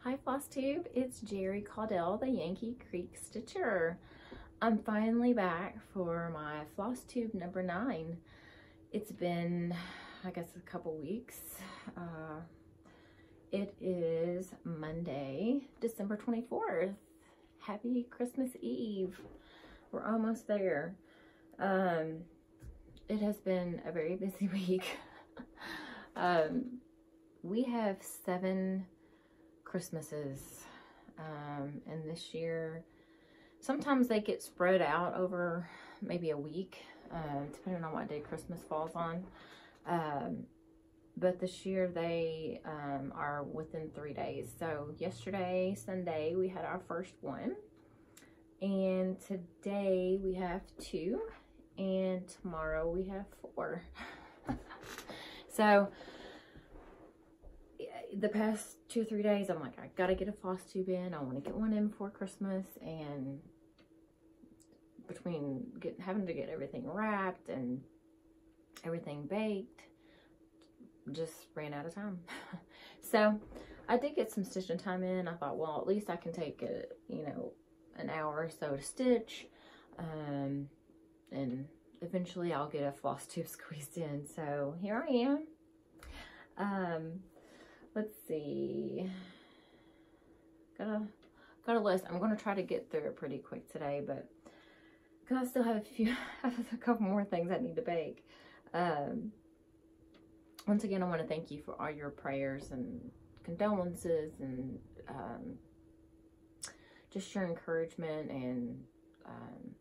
Hi Flosstube, it's Jerry Caudell, the Yankee Creek Stitcher. I'm finally back for my Flosstube number 9. It's been, I guess, a couple weeks. It is Monday, December 24th. Happy Christmas Eve. We're almost there. It has been a very busy week. We have 7 Christmases, and this year sometimes they get spread out over maybe a week, depending on what day Christmas falls on, but this year they are within 3 days. So yesterday, Sunday, we had our first one, and today we have 2, and tomorrow we have 4. So the past 2 or 3 days, I'm like, I gotta get a Flosstube in. I want to get one in before Christmas, and between having to get everything wrapped and everything baked, just ran out of time. So I did get some stitching time in. I thought, well, at least I can take an hour or so to stitch, and eventually I'll get a Flosstube squeezed in. So here I am. Let's see. Got a list. I'm going to try to get through it pretty quick today, but because I still have a couple more things I need to bake. Once again, I want to thank you for all your prayers and condolences and just your encouragement and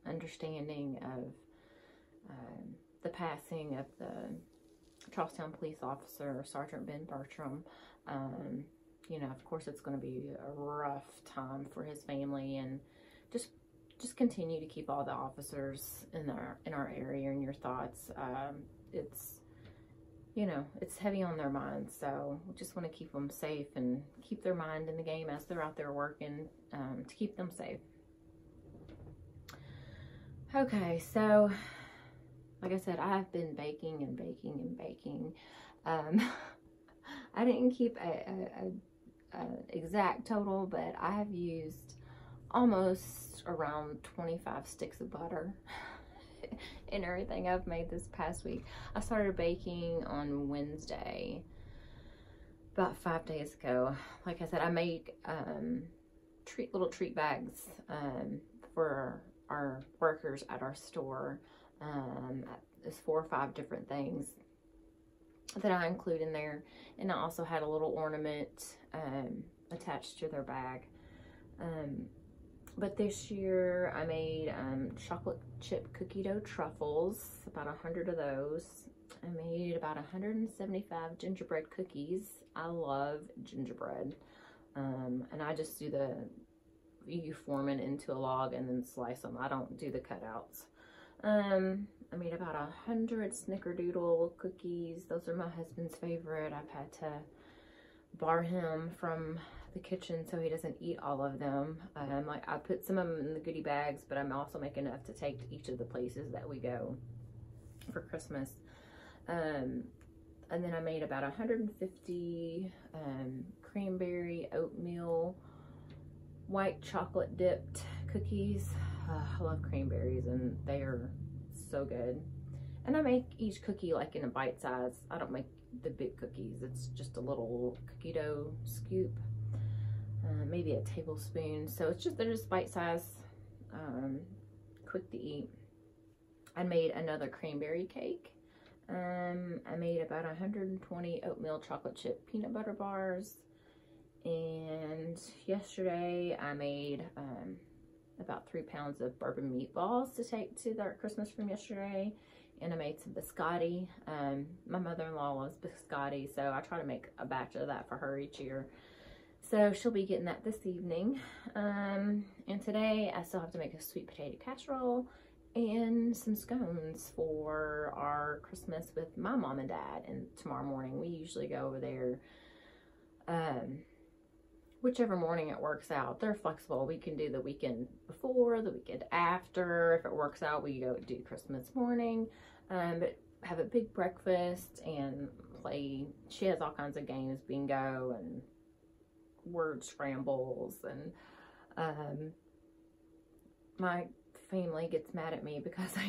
understanding of the passing of the Charlestown police officer, Sergeant Ben Bertram. You know, of course, it's going to be a rough time for his family, and just continue to keep all the officers in our area in your thoughts. It's, you know, it's heavy on their minds, so we just want to keep them safe and keep their mind in the game as they're out there working, to keep them safe. Okay, so like I said, I've been baking and baking and baking. I didn't keep a exact total, but I have used almost around 25 sticks of butter in everything I've made this past week. I started baking on Wednesday, about 5 days ago. Like I said, I make little treat bags for our workers at our store. There's 4 or 5 different things that I include in there, and I also had a little ornament attached to their bag. But this year I made chocolate chip cookie dough truffles, about 100 of those. I made about 175 gingerbread cookies. I love gingerbread, and I just do you form it into a log and then slice them. I don't do the cutouts. I made about 100 snickerdoodle cookies. Those are my husband's favorite. I've had to bar him from the kitchen so he doesn't eat all of them. Like, I put some of them in the goodie bags, but I'm also making enough to take to each of the places that we go for Christmas. And then I made about 150 cranberry oatmeal white chocolate dipped cookies. I love cranberries, and they are so good. And I make each cookie like in a bite size. I don't make the big cookies. It's just a little cookie dough scoop, maybe a tablespoon. So they're just bite size, quick to eat. I made another cranberry cake. I made about 120 oatmeal chocolate chip peanut butter bars. And yesterday I made about 3 pounds of bourbon meatballs to take to their Christmas from yesterday. And I made some biscotti. My mother-in-law loves biscotti, so I try to make a batch of that for her each year. So she'll be getting that this evening. And today I still have to make a sweet potato casserole and some scones for our Christmas with my mom and dad. And tomorrow morning we usually go over there, whichever morning it works out. They're flexible. We can do the weekend before, the weekend after. If it works out, we go do Christmas morning. But have a big breakfast and play. She has all kinds of games, bingo and word scrambles, and my family gets mad at me because I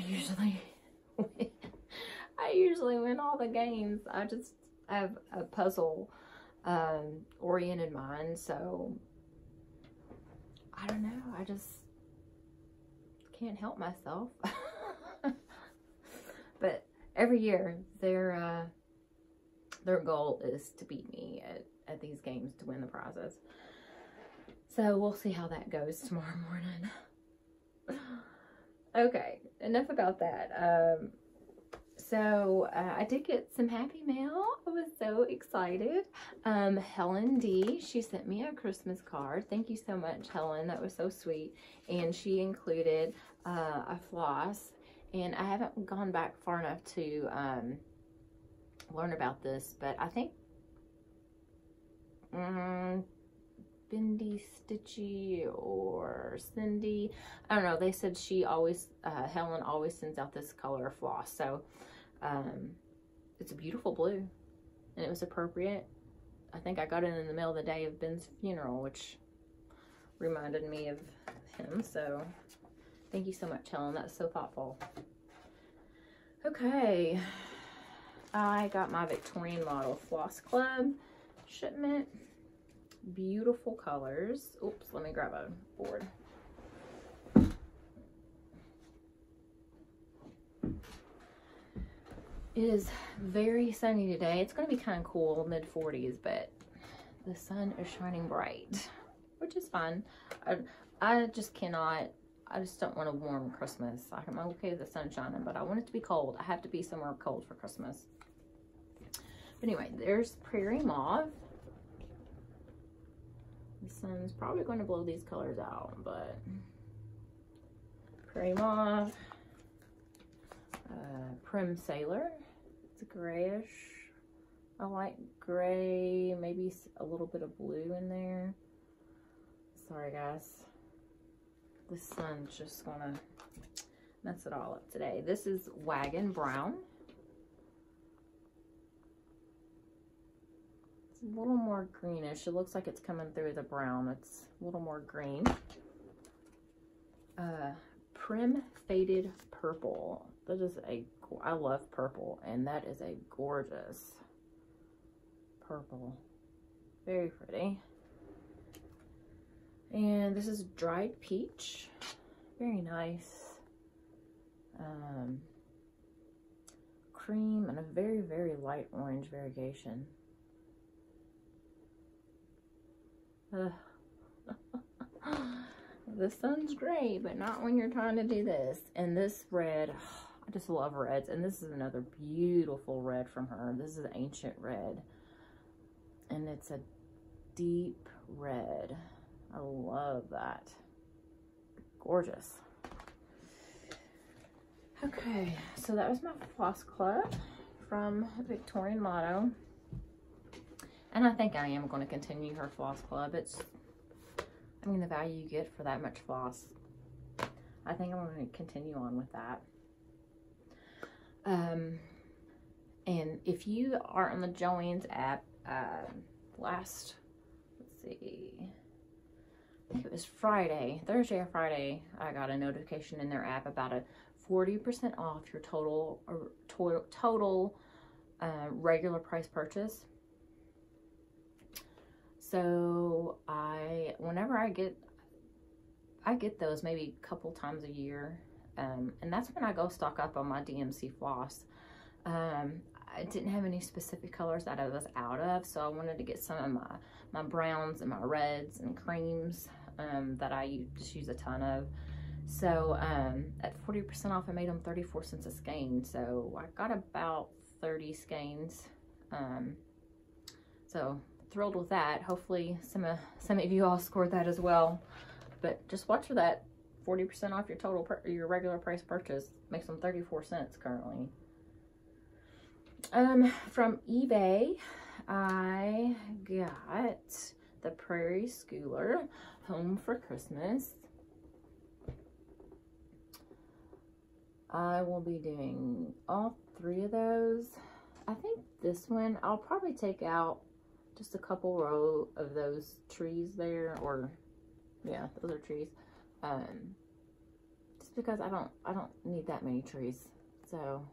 usually win all the games. I just have a puzzle oriented mind, so I don't know, I just can't help myself. But every year their goal is to beat me at these games to win the prizes. So we'll see how that goes tomorrow morning. Okay, enough about that. So I did get some happy mail. I was so excited. Helen D, she sent me a Christmas card. Thank you so much, Helen. That was so sweet. And she included a floss. And I haven't gone back far enough to learn about this, but I think Bindi, Stitchy, or Cindy, I don't know, they said she always, Helen always sends out this color of floss. So it's a beautiful blue, and it was appropriate. I think I got it in the mail the day of Ben's funeral, which reminded me of him. So thank you so much, Helen. That's so thoughtful. Okay, I got my Victorian Model Floss Club shipment. Beautiful colors. Oops, let me grab a board. It is very sunny today. It's going to be kind of cool, mid-40s, but the sun is shining bright, which is fun. I just cannot, I just don't want a warm Christmas. I'm okay with the sun shining, but I want it to be cold. I have to be somewhere cold for Christmas. But anyway, there's Prairie Mauve. The sun's probably going to blow these colors out, but Prairie Mauve, Prim Sailor. It's a grayish, a light gray, maybe a little bit of blue in there. Sorry guys, the sun's just gonna mess it all up today. This is Wagon Brown. It's a little more greenish. It looks like it's coming through the brown. It's a little more green. Prim Faded Purple. That is I love purple, and that is a gorgeous purple. Very pretty. And this is Dried Peach. Very nice. Cream and a very, very light orange variegation. The sun's great, but not when you're trying to do this. And this red, I just love reds. And this is another beautiful red from her. This is Ancient Red. And it's a deep red. I love that. Gorgeous. Okay, so that was my Floss Club from Victorian Motto. And I think I am going to continue her Floss Club. I mean, the value you get for that much floss, I think I'm going to continue on with that. And if you are on the Joann's app, let's see, I think it was Thursday or Friday, I got a notification in their app about a 40% off your total regular price purchase. So whenever I get those maybe a couple times a year, and that's when I go stock up on my DMC floss. I didn't have any specific colors that I was out of, so I wanted to get some of my browns and my reds and creams that I just use a ton of. So at 40% off, I made them 34 cents a skein. So I got about 30 skeins. So thrilled with that. Hopefully some of you all scored that as well. But just watch for that 40% off your regular price purchase. Makes them 34 cents currently. From eBay, I got the Prairie Schooler Home for Christmas. I will be doing all 3 of those. I think this one I'll probably take out just a couple row of those trees there, or yeah, those are trees. Just because I don't need that many trees. So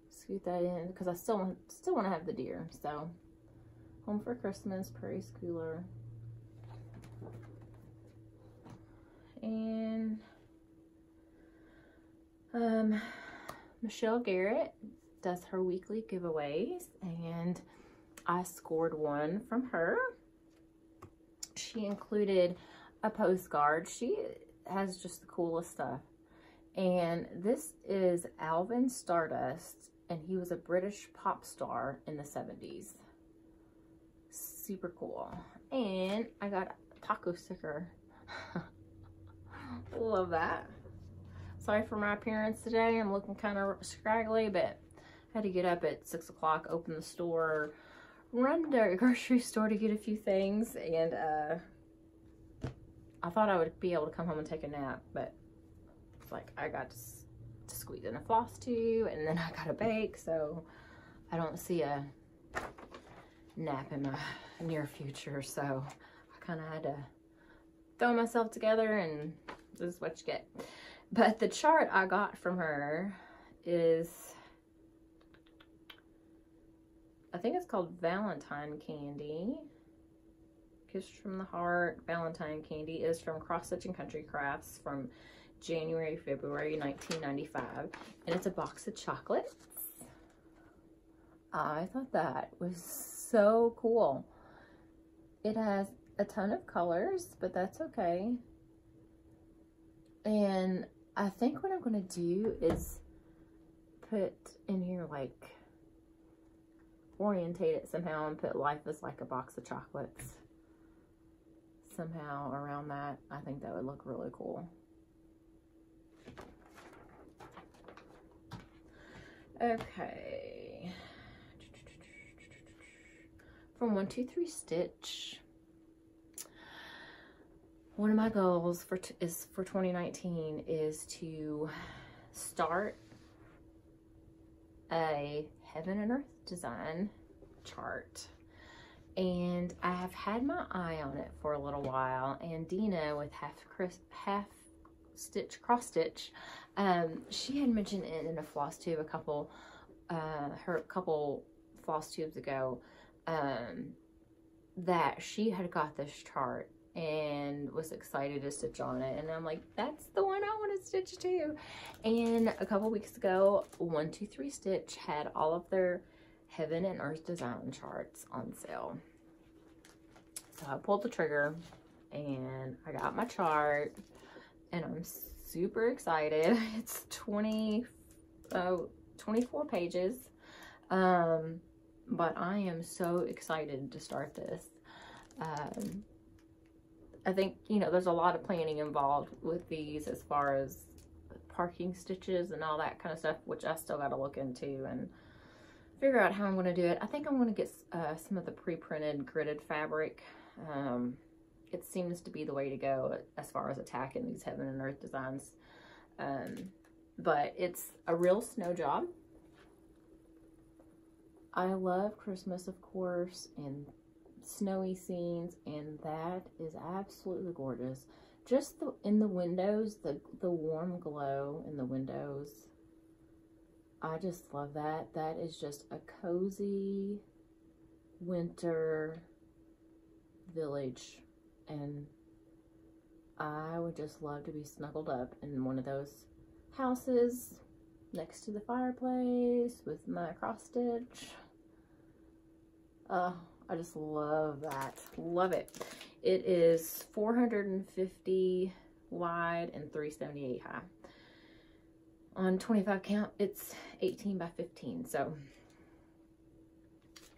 scoot that in because I still want to have the deer. So Home for Christmas, Prairie Schooler. And Michelle Garrett does her weekly giveaways, and I scored one from her. She included a postcard. She has just the coolest stuff. And this is Alvin Stardust, and he was a British pop star in the 70s. Super cool. And I got a taco sticker. Love that. Sorry for my appearance today. I'm looking kind of scraggly, but I had to get up at 6 o'clock, open the store, run to the grocery store to get a few things, and I thought I would be able to come home and take a nap, but it's like I got to squeeze in a floss tube, and then I got to bake, so I don't see a nap in my near future. So I kind of had to throw myself together, and this is what you get. But the chart I got from her is, I think it's called Valentine Candy. Kiss from the Heart Valentine Candy is from Cross Stitch and Country Crafts from January, February 1995. And it's a box of chocolates. I thought that was so cool. It has a ton of colors, but that's okay. And I think what I'm going to do is put in here, like, orientate it somehow and put life is like a box of chocolates somehow around that. I think that would look really cool. Okay. From 123 Stitch. One of my goals for 2019 is to start a Heaven and Earth design chart, and I have had my eye on it for a little while. And Dina with half stitch cross stitch, she had mentioned it in a floss tube a couple floss tubes ago, that she had got this chart and was excited to stitch on it, and I'm like, that's the one I want to stitch to. And a couple weeks ago, 123 Stitch had all of their Heaven and Earth design charts on sale. So I pulled the trigger and I got my chart, and I'm super excited. It's 24 pages, but I am so excited to start this. I think, you know, there's a lot of planning involved with these as far as parking stitches and all that kind of stuff, which I still got to look into and figure out how I'm going to do it. I think I'm going to get some of the pre-printed gridded fabric. It seems to be the way to go as far as attacking these Heaven and Earth designs. But it's a real snow job. I love Christmas, of course, and snowy scenes, and that is absolutely gorgeous. Just in the windows, the warm glow in the windows, I just love that. That is just a cozy winter village, and I would just love to be snuggled up in one of those houses next to the fireplace with my cross stitch. I just love that. Love it. It is 450 wide and 378 high. On 25 count, it's 18 by 15. So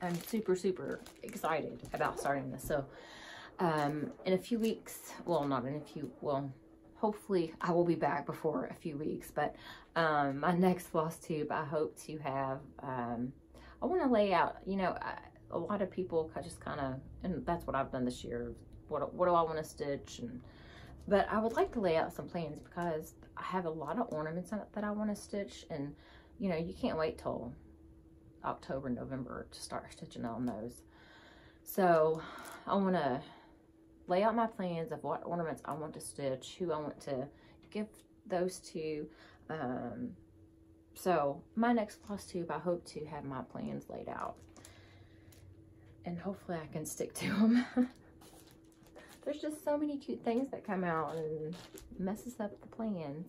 I'm super, super excited about starting this. So in a few weeks, well, not in a few, well, hopefully I will be back before a few weeks, but my next floss tube, I hope to have, I want to lay out, you know, a lot of people just kind of, and that's what I've done this year. What do I want to stitch? But I would like to lay out some plans because I have a lot of ornaments that I want to stitch, and you know, you can't wait till October, November to start stitching on those. So I want to lay out my plans of what ornaments I want to stitch, who I want to give those to. So my next Flosstube, I hope to have my plans laid out. And hopefully I can stick to them. There's just so many cute things that come out and messes up the plans.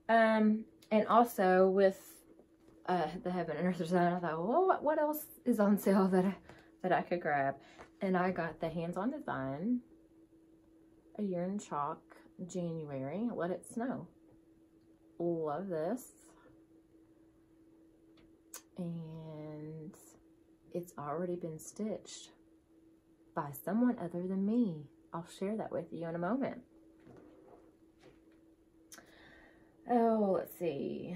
And also with the Heaven and Earth design, I thought, well, what else is on sale that I could grab? And I got the Hands-On Design, A Year in Chalk, January, Let It Snow. Love this. And it's already been stitched by someone other than me. I'll share that with you in a moment. Oh, let's see.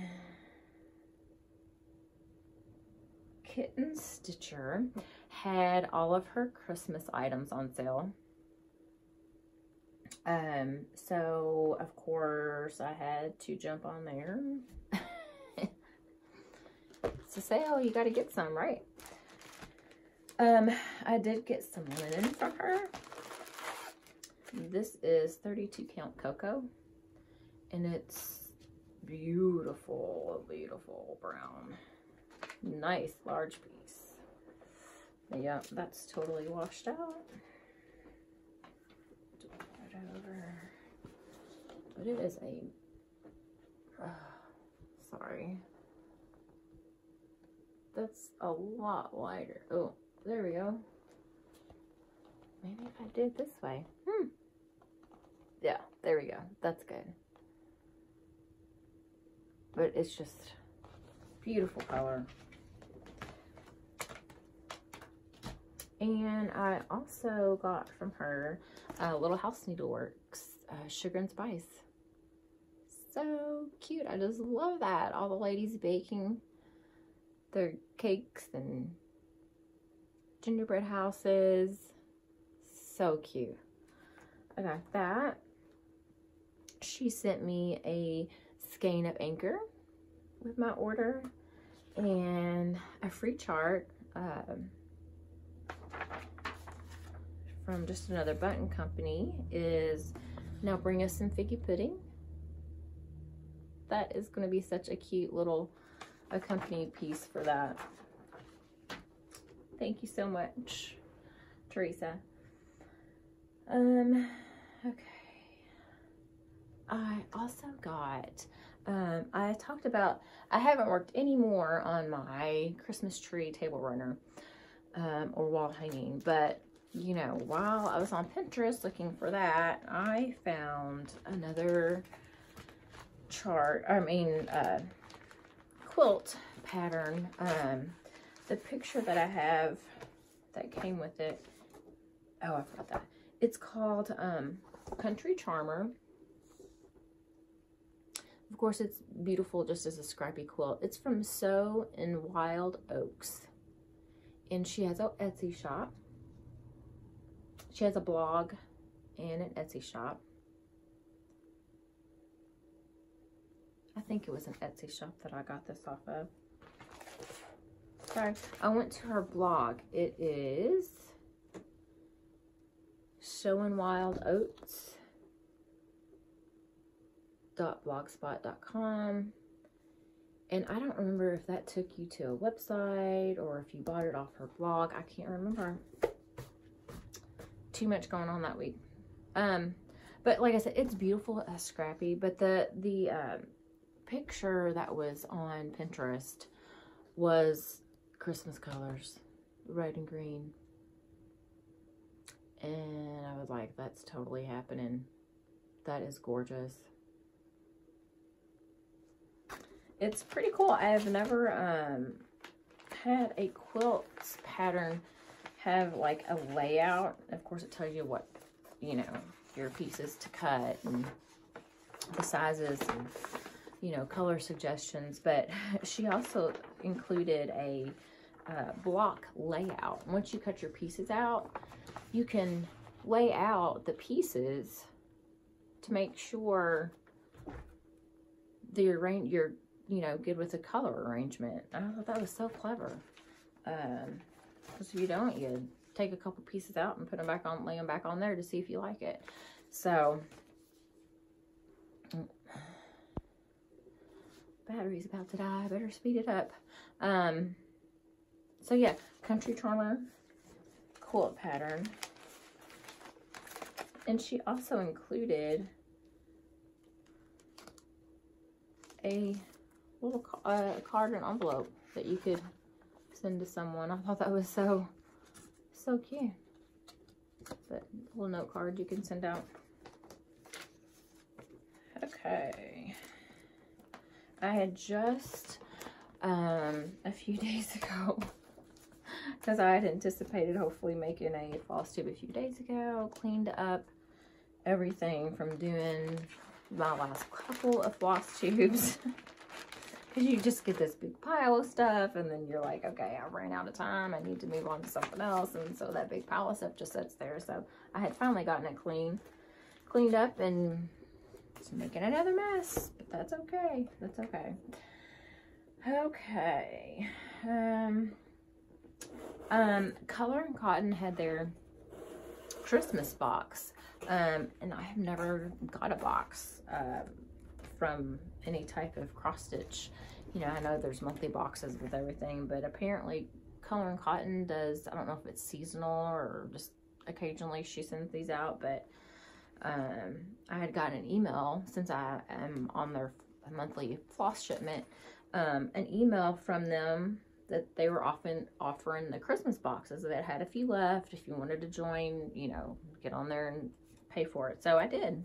Kitten Stitcher had all of her Christmas items on sale. So of course I had to jump on there. It's a sale, you gotta get some, right? I did get some linen from her. This is 32 count cocoa, and it's beautiful, beautiful brown. Nice large piece. Yeah, that's totally washed out. Right over. But it is a sorry. That's a lot lighter. Oh, there we go. Maybe if I did it this way. Yeah, there we go. That's good. But it's just beautiful color. And I also got from her Little House Needleworks Sugar and Spice. So cute. I just love that. All the ladies baking their cakes and gingerbread houses. So cute. I got that. She sent me a skein of Anchor with my order and a free chart from just another button company is Now Bring Us Some Figgy Pudding. That is going to be such a cute little accompanying piece for that. Thank you so much, Teresa. Okay. I also got, I talked about, I haven't worked any more on my Christmas tree table runner, or wall hanging, but you know, while I was on Pinterest looking for that, I found another quilt pattern. The picture that I have that came with it, oh, I forgot that. It's called Country Charmer. Of course, it's beautiful just as a scrappy quilt. It's from Sew in Wild Oaks. And she has an Etsy shop. She has a blog and an Etsy shop. I think it was an Etsy shop that I got this off of. Sorry, I went to her blog. It is showandwildoats.blogspot.com. And I don't remember if that took you to a website or if you bought it off her blog. I can't remember. Too much going on that week. But like I said, it's beautiful, scrappy. But the picture that was on Pinterest was Christmas colors, red and green. And I was like, that's totally happening. That is gorgeous. It's pretty cool. I have never had a quilt pattern have like a layout. Of course, it tells you what, you know, your pieces to cut and the sizes and, you know, color suggestions. But she also included a block layout. Once you cut your pieces out, you can lay out the pieces to make sure that you're, you know, good with the color arrangement. I thought that was so clever. Because if you don't, you take a couple pieces out and put them back on, lay them back on there to see if you like it. So, battery's about to die. I better speed it up. So yeah, Country Charmer quilt pattern. And she also included a little card and envelope that you could send to someone. I thought that was so cute. But a little note card you can send out. Okay. I had just a few days ago, because I had anticipated hopefully making a floss tube a few days ago, cleaned up everything from doing my last couple of floss tubes. Because you just get this big pile of stuff, and then you're like, okay, I ran out of time. I need to move on to something else. And so that big pile of stuff just sits there. So I had finally gotten it cleaned up, and it's making another mess. But that's okay. That's okay. Okay. Color and Cotton had their Christmas box. And I have never got a box from any type of cross stitch. You know, I know there's monthly boxes with everything, but apparently Color and Cotton does, I don't know if it's seasonal or just occasionally she sends these out, but I had gotten an email, since I am on their monthly floss shipment, an email from them that they were often offering the Christmas boxes that had a few left. If you wanted to join, you know, get on there and pay for it. So I did.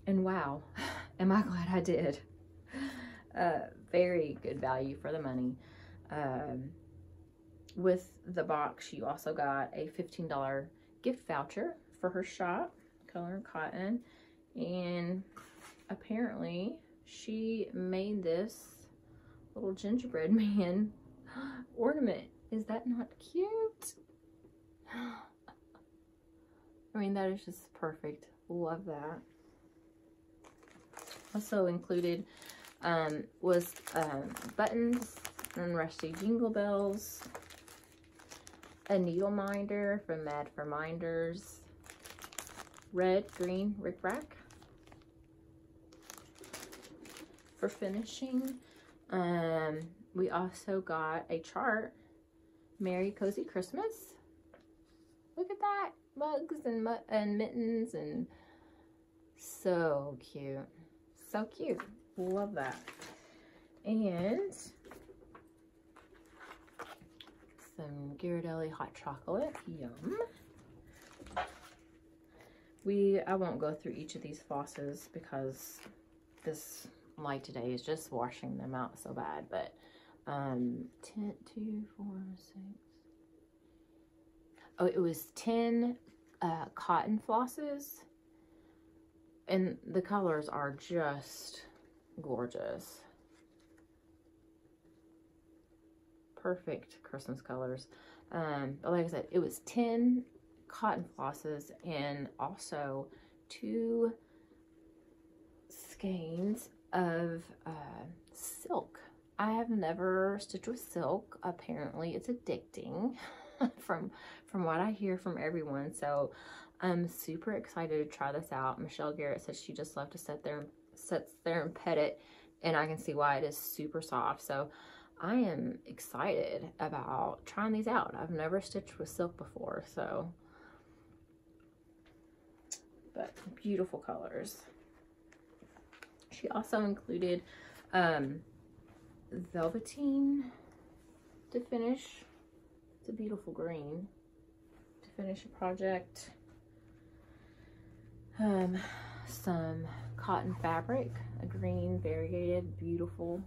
And wow, am I glad I did. Very good value for the money. With the box, you also got a $15 gift voucher for her shop, Color and Cotton. And apparently she made this little gingerbread man ornament. Is that not cute? I mean, that is just perfect. Love that. Also included was buttons and rusty jingle bells, a needle minder from Mad for Minders, red, green rickrack for finishing. We also got a chart, Merry Cozy Christmas. Look at that, mugs and mittens, and so cute. So cute. Love that. And some Ghirardelli hot chocolate. Yum. I won't go through each of these flosses because this light today is just washing them out so bad. But 10, 2, 4, 6. Oh, it was 10 cotton flosses. And the colors are just gorgeous. Perfect Christmas colors. But like I said, it was 10 cotton flosses and also 2 skeins of silk. I have never stitched with silk. Apparently it's addicting from what I hear from everyone. So I'm super excited to try this out. Michelle Garrett says she just loved to sit there and pet it, and I can see why it is super soft. So I am excited about trying these out. I've never stitched with silk before, so, but beautiful colors. She also included velveteen to finish. It's a beautiful green to finish a project. Some cotton fabric, a green, variegated, beautiful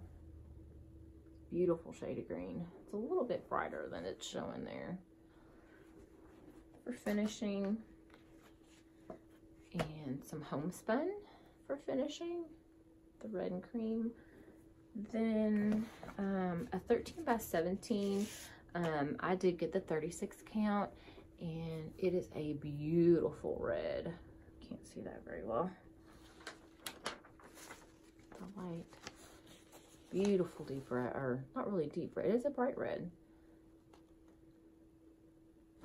shade of green. It's a little bit brighter than it's showing there. For finishing, and some homespun for finishing, the red and cream. Then a 13 by 17. I did get the 36 count, and it is a beautiful red. Can't see that very well. The light. beautiful deep red, or not really deep red. It is a bright red.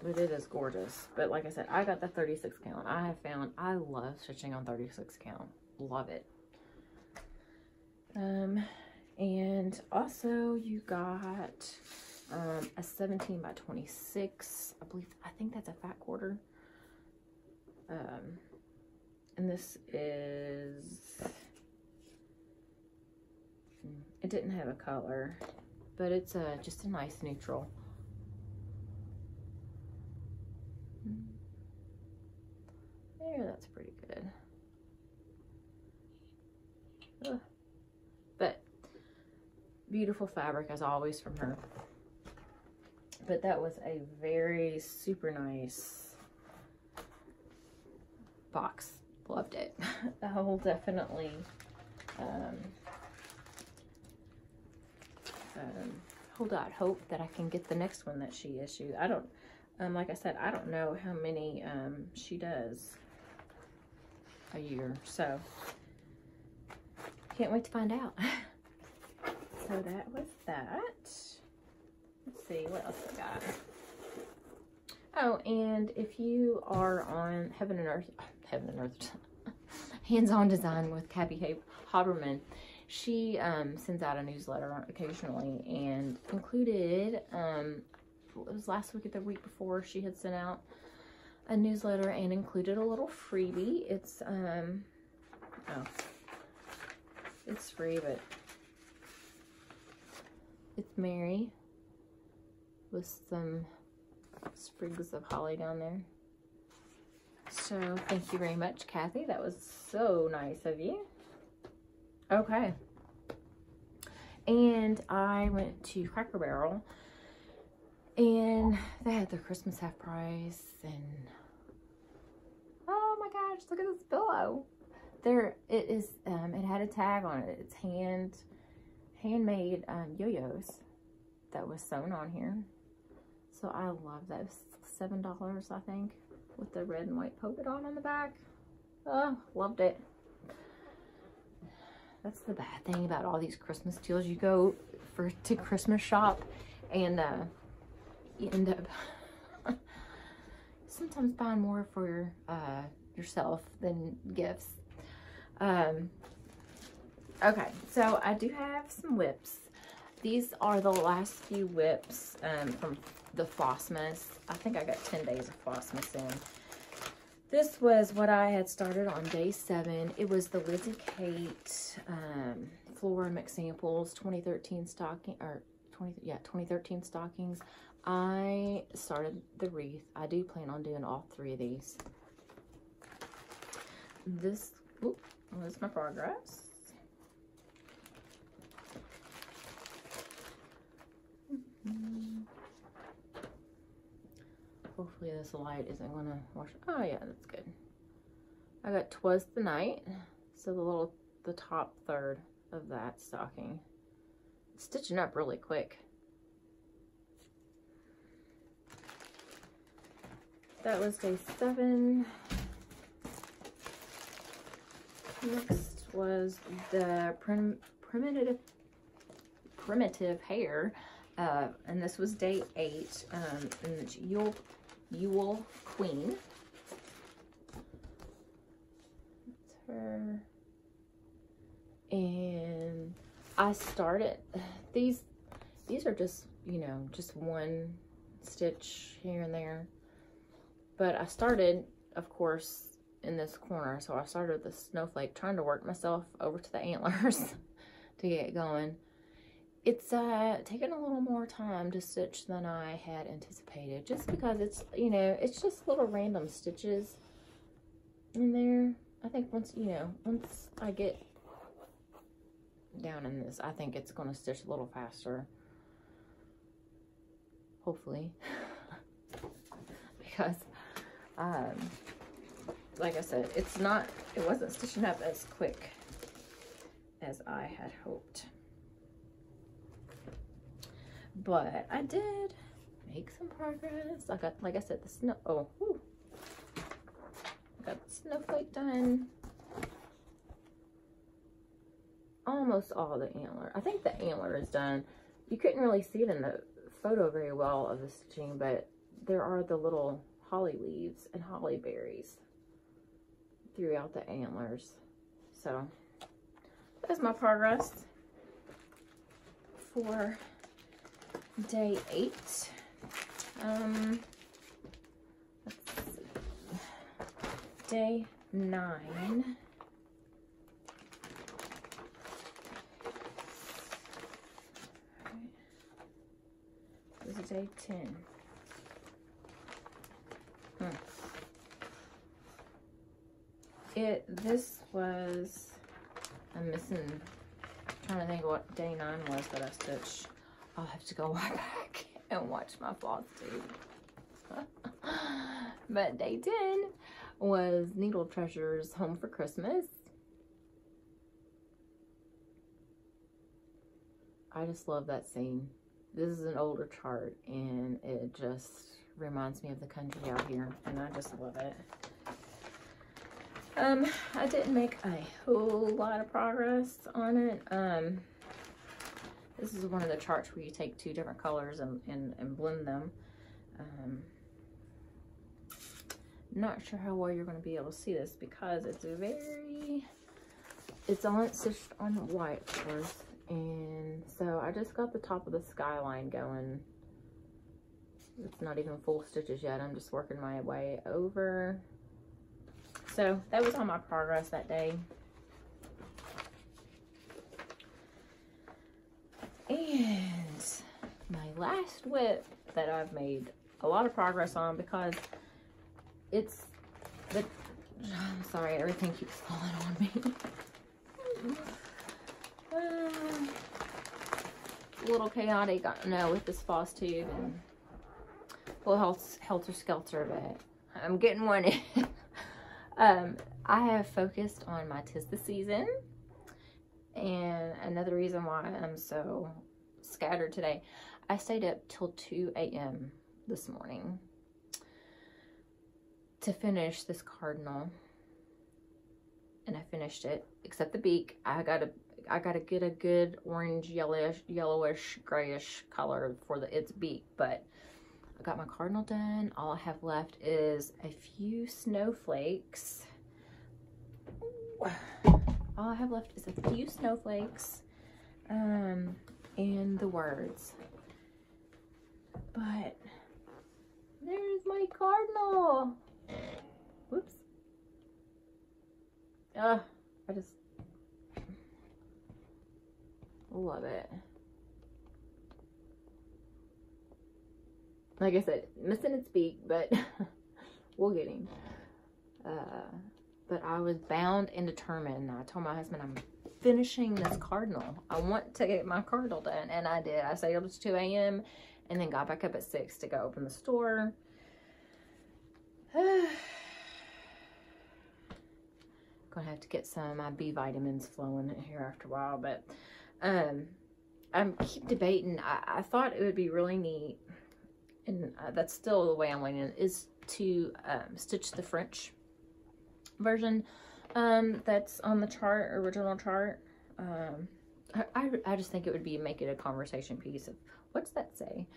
But it is gorgeous. But like I said, I got the 36 count. I have found I love stitching on 36 count. Love it. And also you got a 17 by 26. I think that's a fat quarter. And this is, it didn't have a color, but it's just a nice neutral. There, that's pretty good. Ugh. But beautiful fabric as always from her. But that was a very super nice box. Loved it. I will definitely hold out hope that I can get the next one that she issued. I don't, like I said, I don't know how many she does a year, so can't wait to find out. So that was that. Let's see what else I got. Oh, and if you are on Heaven and Earth, Hands-On Design with Kathy Haberman, she sends out a newsletter occasionally, and included, it was last week or the week before, she had sent out a newsletter and included a little freebie. It's, oh, it's free, but it's Mary with some sprigs of holly down there. So thank you very much, Kathy. That was so nice of you. Okay. And I went to Cracker Barrel, and they had their Christmas half price, and oh my gosh, look at this pillow. There it is. It had a tag on it. It's handmade yo-yos that was sewn on here. So I love that. It was $7, I think, with the red and white polka dot on the back. Oh, loved it. That's the bad thing about all these Christmas deals. You go to Christmas shop, and you end up sometimes buying more for yourself than gifts. Okay, so I do have some whips. These are the last few whips from the Flossmas. I think I got 10 days of Flossmas in. This was what I had started on day 7. It was the Lizzie Kate Floor Mix Samples 2013 stocking, or 2013 stockings. I started the wreath. I do plan on doing all 3 of these. This was my progress. Hopefully this light isn't gonna wash. Oh yeah, that's good. I got 'Twas the Night, so the top third of that stocking. It's stitching up really quick. That was day 7. Next was the primitive hair, and this was day 8. And it's Yule Queen. That's her. And I started these are just, you know, just one stitch here and there. But I started, of course, in this corner. So I started with the snowflake, trying to work myself over to the antlers to get going. It's taken a little more time to stitch than I had anticipated, just because it's, you know, it's just little random stitches in there. I think once I get down in this, I think it's going to stitch a little faster. Hopefully. Because, like I said, it wasn't stitching up as quick as I had hoped. But I did make some progress. I got, like I said, I got the snowflake done. almost all the antler. I think the antler is done. You couldn't really see it in the photo very well of the stitching, but there are the little holly leaves and holly berries throughout the antlers. So that's my progress for day 8. Let's see. Day 9. This is day 10. This was, I'm trying to think what day 9 was that I stitched. I'll have to go right back and watch my Flosstube. But day 10 was Needle Treasures Home for Christmas. I just love that scene. This is an older chart and it just reminds me of the country out here, and I just love it. I didn't make a whole lot of progress on it. This is one of the charts where you take 2 different colors and blend them. Not sure how well you're going to be able to see this because it's stitched on white, of course. And so I just got the top of the skyline going. It's not even full stitches yet. I'm just working my way over. So that was all my progress that day. And my last whip that I've made a lot of progress on because it's the, I'm sorry, everything keeps falling on me. A little chaotic, I know, with this Flosstube and a little helter-skelter, but I'm getting one in. I have focused on my 'Tis the Season, and another reason why I'm so scattered today, I stayed up till 2 a.m. this morning to finish this cardinal, and I finished it, except the beak. I gotta get a good orange, yellowish, grayish color for its beak, but I got my cardinal done. All I have left is a few snowflakes. All I have left is a few snowflakes, and the words. But there's my cardinal. Whoops. I just love it. Like I said, missing its beak, but we'll get him. But I was bound and determined. I told my husband I'm finishing this cardinal. I want to get my cardinal done, and I did. I stayed up to 2 a.m. and then got back up at 6 to go open the store. Gonna have to get some of my B vitamins flowing in here after a while, but I keep debating. I thought it would be really neat, and that's still the way I'm leaning, is to stitch the French version that's on the chart, original chart. I just think it would make it a conversation piece of, what's that say?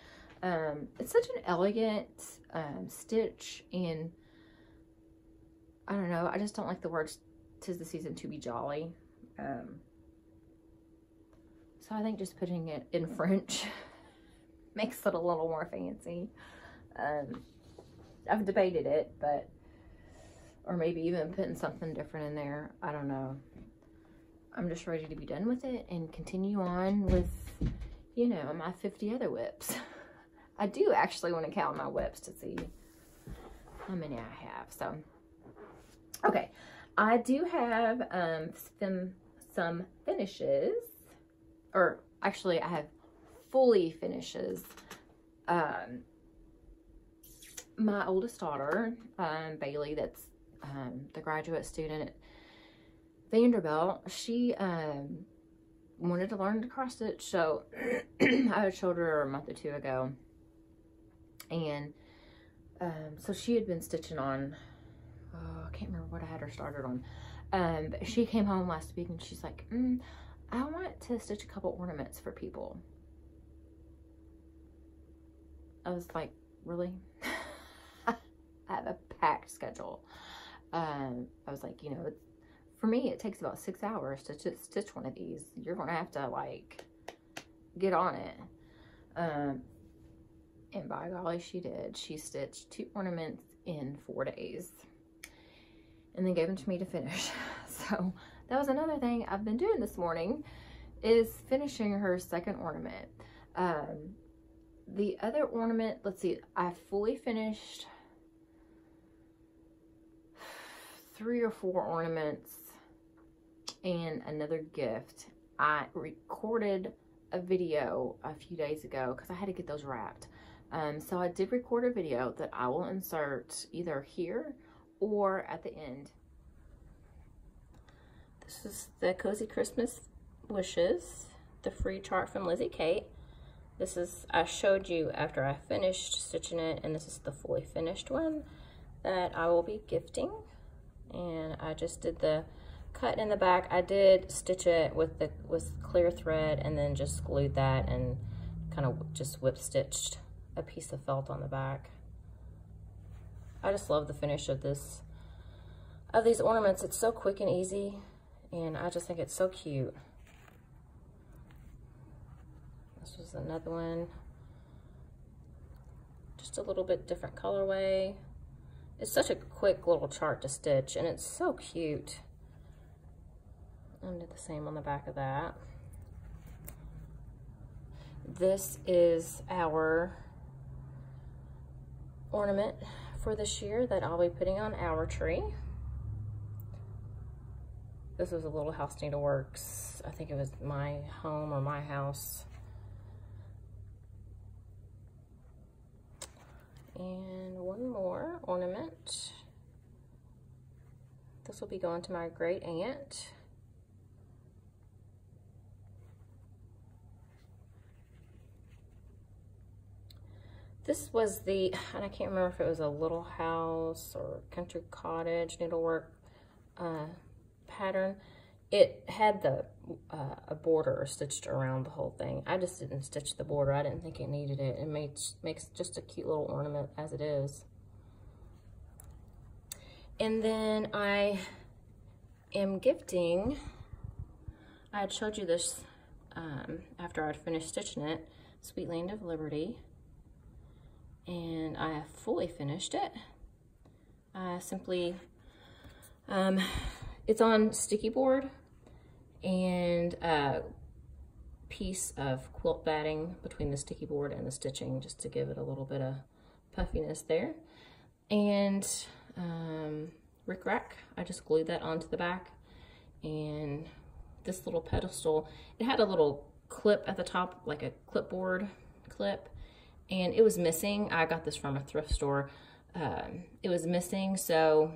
It's such an elegant stitch, and I don't know, I just don't like the words "'Tis the season to be jolly." So I think just putting it in French makes it a little more fancy. I've debated it, but, or maybe even putting something different in there. I don't know. I'm just ready to be done with it and continue on with, you know, my 50 other whips. I do actually want to count my whips to see how many I have. So, okay. I do have some finishes, or actually I have fully finishes. My oldest daughter, Bailey, that's the graduate student at Vanderbilt, she wanted to learn to cross stitch, so I had showed her a month or 2 ago, and so she had been stitching on, I can't remember what I had her started on, but she came home last week and she's like, I want to stitch a couple ornaments for people. I was like, really? I have a packed schedule. I was like, you know, for me, it takes about 6 hours to stitch one of these. You're going to have to, like, get on it. And by golly, she did. She stitched 2 ornaments in 4 days. And then gave them to me to finish. So that was another thing I've been doing this morning, is finishing her second ornament. The other ornament, let's see, I fully finished 3 or 4 ornaments and another gift. I recorded a video a few days ago because I had to get those wrapped. So I did record a video that I will insert either here or at the end. This is the Cozy Christmas Wishes, the free chart from Lizzie Kate. This is, I showed you after I finished stitching it, and this is the fully finished one that I will be gifting. And I just did the cut in the back. I did stitch it with clear thread and then just glued that and kind of just whip stitched a piece of felt on the back. I just love the finish of these ornaments. It's so quick and easy, and I just think it's so cute. This was another one, just a little bit different colorway. It's such a quick little chart to stitch, and it's so cute. I did the same on the back of that. This is our ornament for this year that I'll be putting on our tree. This was a Little House Needleworks. I think it was My Home or My House. And one more ornament. This will be going to my great aunt. This was the, and I can't remember if it was a Little House or Country Cottage needlework pattern. It had a border stitched around the whole thing. I just didn't stitch the border. I didn't think it needed it. It makes just a cute little ornament as it is. And then I am gifting, I had showed you this after I'd finished stitching it, Sweet Land of Liberty. And I have fully finished it. I simply, it's on sticky board and a piece of quilt batting between the sticky board and the stitching, just to give it a little bit of puffiness there. And rickrack, I just glued that onto the back. And this little pedestal, it had a little clip at the top, like a clipboard clip, and it was missing. I got this from a thrift store. It was missing, so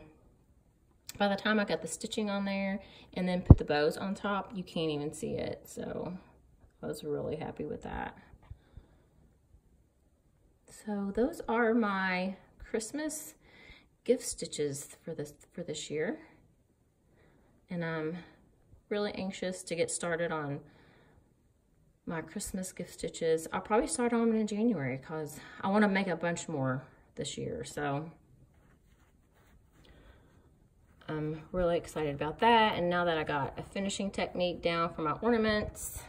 by the time I got the stitching on there and then put the bows on top, you can't even see it. So I was really happy with that. So those are my Christmas gift stitches for this year. And I'm really anxious to get started on my Christmas gift stitches. I'll probably start on them in January because I want to make a bunch more this year. So I'm really excited about that. And now that I got a finishing technique down for my ornaments,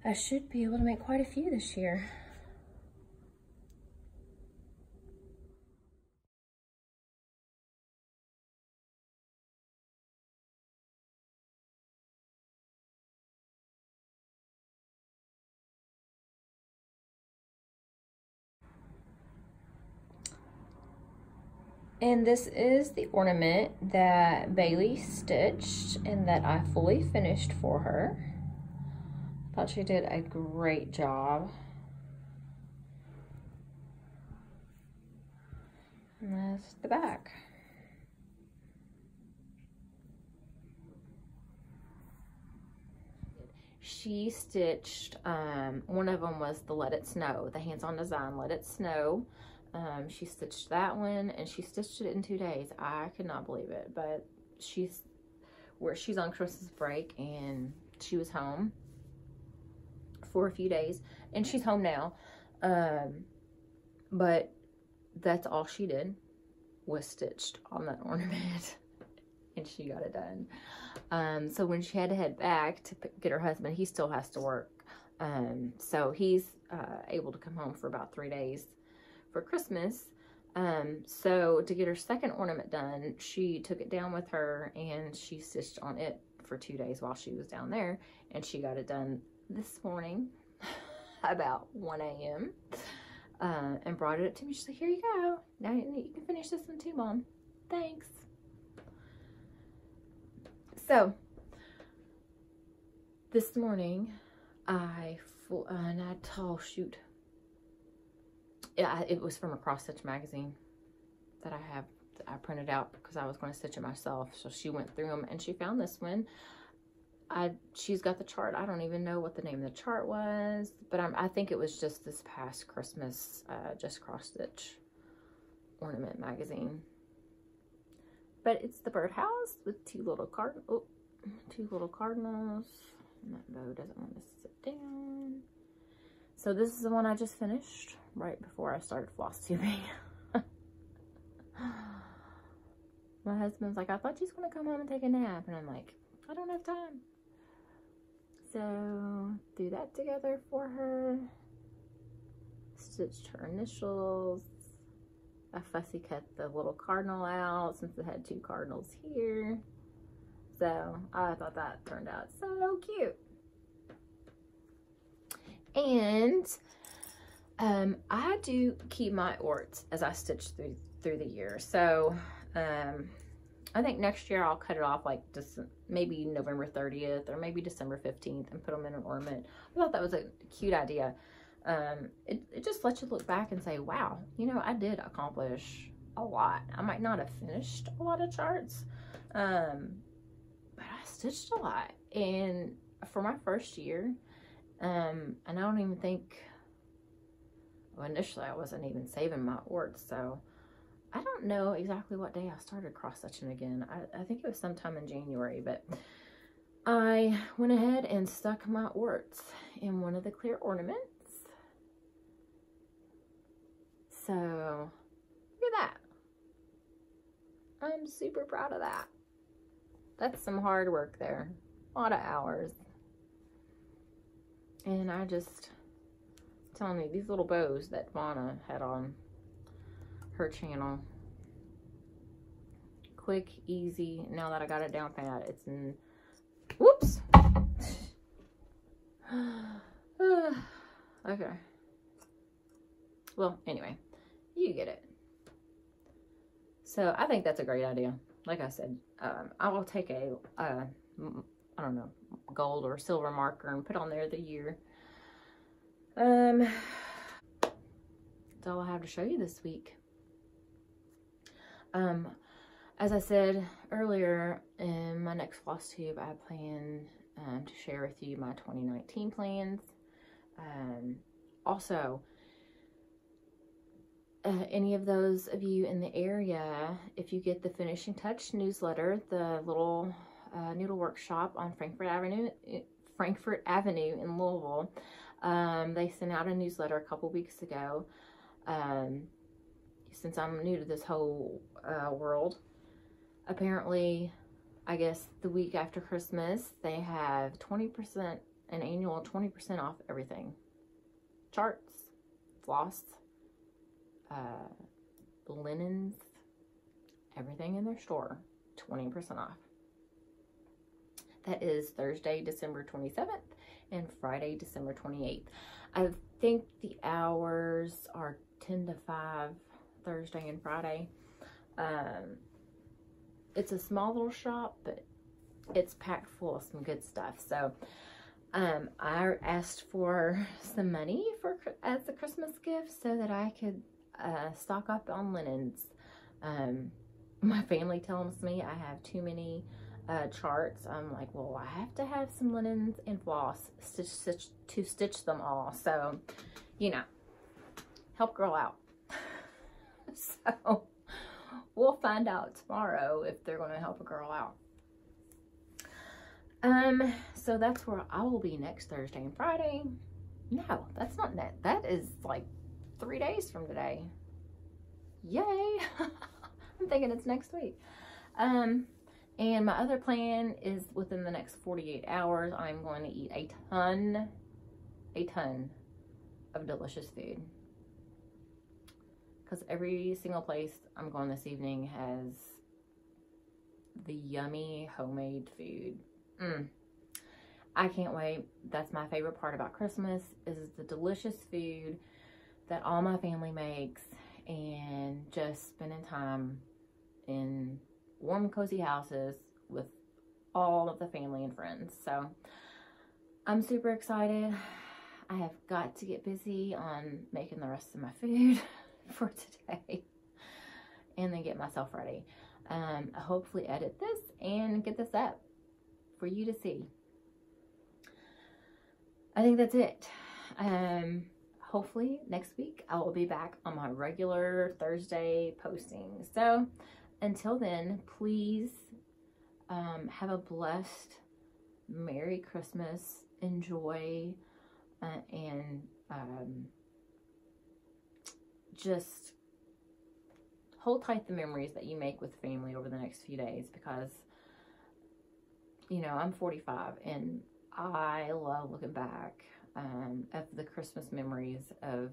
I should be able to make quite a few this year. And this is the ornament that Bailey stitched and that I fully finished for her. Thought she did a great job. And that's the back. She stitched, one of them was the Let It Snow, the hands-on design Let It Snow. She stitched that one, and she stitched it in 2 days. I could not believe it, but where she's on Christmas break, and she was home for a few days, and she's home now. But that's all she did was stitched on that ornament, and she got it done. So when she had to head back to get her husband, he still has to work. So he's able to come home for about 3 days for Christmas. So to get her second ornament done, she took it down with her, and she stitched on it for 2 days while she was down there, and she got it done this morning about 1 a.m. And brought it up to me. She's like, here you go. Now you can finish this one too, Mom. Thanks. So, this morning, oh shoot. Yeah, it was from a cross stitch magazine that I printed out because I was going to stitch it myself. So she went through them and she found this one. She's got the chart. I don't even know what the name of the chart was, but I think it was just this past Christmas, just cross stitch ornament magazine. But it's the birdhouse with two little cardinals. And that bow doesn't want to sit down. So this is the one I just finished right before I started floss tubing. My husband's like, I thought she's going to come home and take a nap. And I'm like, I don't have time. So, threw that together for her. Stitched her initials. I fussy cut the little cardinal out since it had 2 cardinals here. So, I thought that turned out so cute. And, I do keep my orts as I stitch through the year. So, I think next year I'll cut it off like just maybe November 30th or maybe December 15th and put them in an ornament. I thought that was a cute idea. It just lets you look back and say, wow, you know, I did accomplish a lot. I might not have finished a lot of charts, but I stitched a lot. And for my first year, and I don't even think, well, initially I wasn't even saving my orts, so I don't know exactly what day I started cross-stitching again. I think it was sometime in January, but I went ahead and stuck my orts in one of the clear ornaments. So, look at that. I'm super proud of that. That's some hard work there. A lot of hours. And I just, telling you, these little bows that Vonna had on her channel, quick, easy. Now that I got it down pat, it's in, whoops. Okay. Well, anyway, you get it. So I think that's a great idea. Like I said, I will take a I don't know, gold or silver marker and put on there the year. That's all I have to show you this week. As I said earlier, in my next floss tube, I plan to share with you my 2019 plans. Also, any of those of you in the area, if you get the Finishing Touch newsletter, the little noodle workshop on Frankfort Avenue in Louisville, they sent out a newsletter a couple weeks ago. Since I'm new to this whole world, apparently, I guess the week after Christmas, they have 20%, an annual 20% off everything. Charts, floss, linens, everything in their store, 20% off. That is Thursday, December 27th and Friday, December 28th. I think the hours are 10 to 5, Thursday and Friday. It's a small little shop, but it's packed full of some good stuff. So I asked for some money as a Christmas gift so that I could stock up on linens. My family tells me I have too many charts. I'm like, well, I have to have some linens and floss to stitch them all. So, you know, help girl out. So we'll find out tomorrow if they're going to help a girl out. So that's where I will be next Thursday and Friday. No, that's not net. That is like 3 days from today. Yay. I'm thinking it's next week. And my other plan is within the next 48 hours, I'm going to eat a ton of delicious food. Because every single place I'm going this evening has the yummy homemade food. I can't wait. That's my favorite part about Christmas, is the delicious food that all my family makes, and just spending time in warm, cozy houses with all of the family and friends. So I'm super excited. I have got to get busy on making the rest of my food for today and then get myself ready. Hopefully edit this and get this up for you to see. I think that's it. Hopefully next week I will be back on my regular Thursday posting. So until then, please have a blessed Merry Christmas. Enjoy and just hold tight the memories that you make with family over the next few days, because, you know, I'm 45 and I love looking back of the Christmas memories of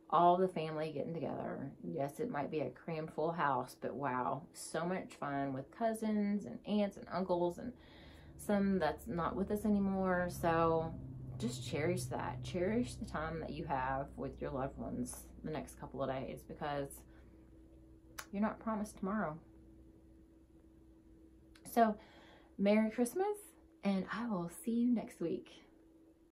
all the family getting together. Yes, it might be a crammed full house, but wow, so much fun with cousins and aunts and uncles and some that's not with us anymore. So just cherish that. Cherish the time that you have with your loved ones the next couple of days, because you're not promised tomorrow. So Merry Christmas, and I will see you next week.